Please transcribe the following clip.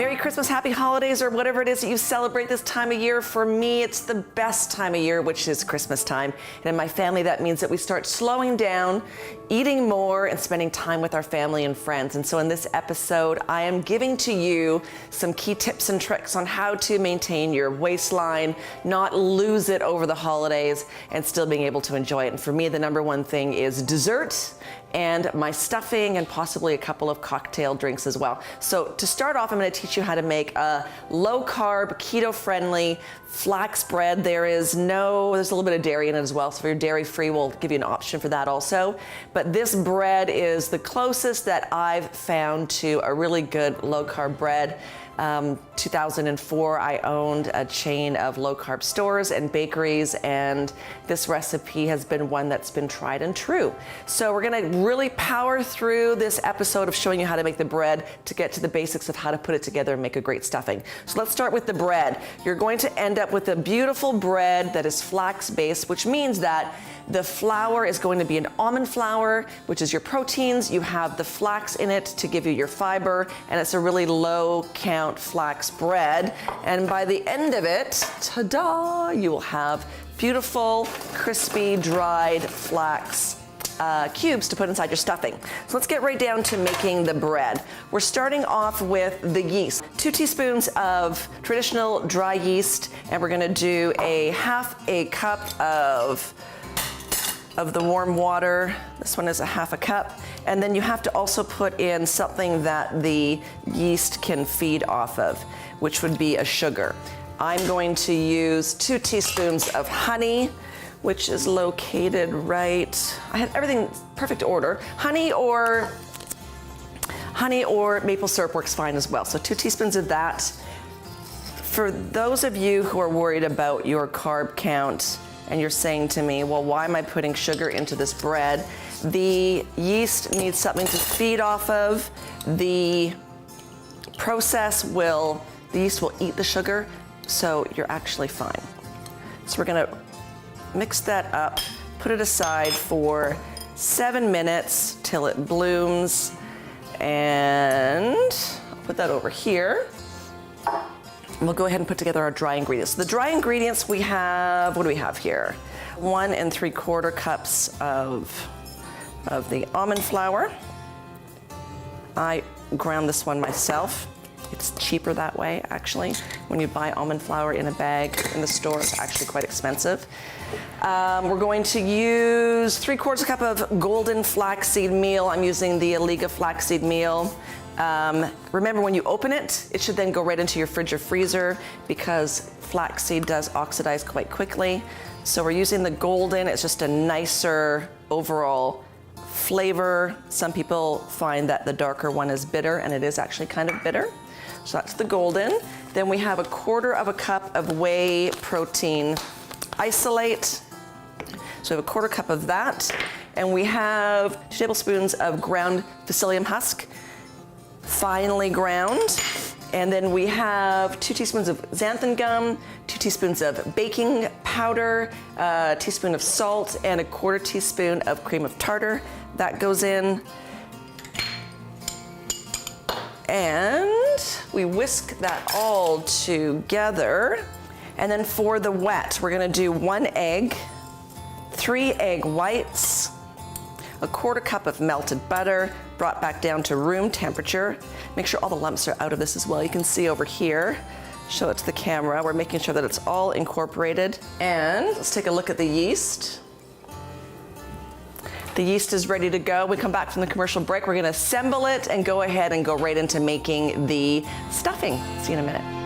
Merry Christmas, happy holidays, or whatever it is that you celebrate this time of year. For me, it's the best time of year, which is Christmas time. And in my family, that means that we start slowing down, eating more, and spending time with our family and friends. And so in this episode, I am giving to you some key tips and tricks on how to maintain your waistline, not lose it over the holidays, and still being able to enjoy it. And for me, the number one thing is dessert and my stuffing and possibly a couple of cocktail drinks as well. So to start off, I'm going to teach you how to make a low carb, keto friendly flax bread. There's a little bit of dairy in it as well. So if you're dairy free, we'll give you an option for that also. But this bread is the closest that I've found to a really good low carb bread. 2004, I owned a chain of low carb stores and bakeries, and this recipe has been one that's been tried and true. So we're gonna really power through this episode of showing you how to make the bread to get to the basics of how to put it together and make a great stuffing. So let's start with the bread. You're going to end up with a beautiful bread that is flax based, which means that the flour is going to be an almond flour, which is your proteins. You have the flax in it to give you your fiber, and it's a really low count flax bread. And by the end of it, ta-da, you will have beautiful, crispy, dried flax cubes to put inside your stuffing. So let's get right down to making the bread. We're starting off with the yeast. 2 teaspoons of traditional dry yeast, and we're gonna do half a cup of the warm water. This one is a half a cup. And then you have to also put in something that the yeast can feed off of, which would be a sugar. I'm going to use 2 teaspoons of honey, which is located right, I had everything perfect order. Honey or maple syrup works fine as well. So 2 teaspoons of that. For those of you who are worried about your carb count, and you're saying to me, well, why am I putting sugar into this bread? The yeast needs something to feed off of. The yeast will eat the sugar, so you're actually fine. So we're gonna mix that up, put it aside for 7 minutes till it blooms, and I'll put that over here. We'll go ahead and put together our dry ingredients. The dry ingredients we have, what do we have here? 1 3/4 cups of the almond flour. I ground this one myself. It's cheaper that way, actually. When you buy almond flour in a bag in the store, it's actually quite expensive. We're going to use 3/4 cup of golden flaxseed meal. I'm using the Alligga flaxseed meal. Remember, when you open it, it should then go right into your fridge or freezer because flaxseed does oxidize quite quickly. So we're using the golden. It's just a nicer overall flavor. Some people find that the darker one is bitter, and it is actually kind of bitter. So that's the golden. Then we have 1/4 cup of whey protein isolate. So we have 1/4 cup of that. And we have 2 tablespoons of ground psyllium husk, finely ground. And then we have 2 teaspoons of xanthan gum, 2 teaspoons of baking powder, a teaspoon of salt, and 1/4 teaspoon of cream of tartar. That goes in. And we whisk that all together. And then for the wet, we're gonna do 1 egg, 3 egg whites, 1/4 cup of melted butter, brought back down to room temperature. Make sure all the lumps are out of this as well. You can see over here, show it to the camera. We're making sure that it's all incorporated. And let's take a look at the yeast. The yeast is ready to go. We come back from the commercial break. We're gonna assemble it and go ahead and go right into making the stuffing. See you in a minute.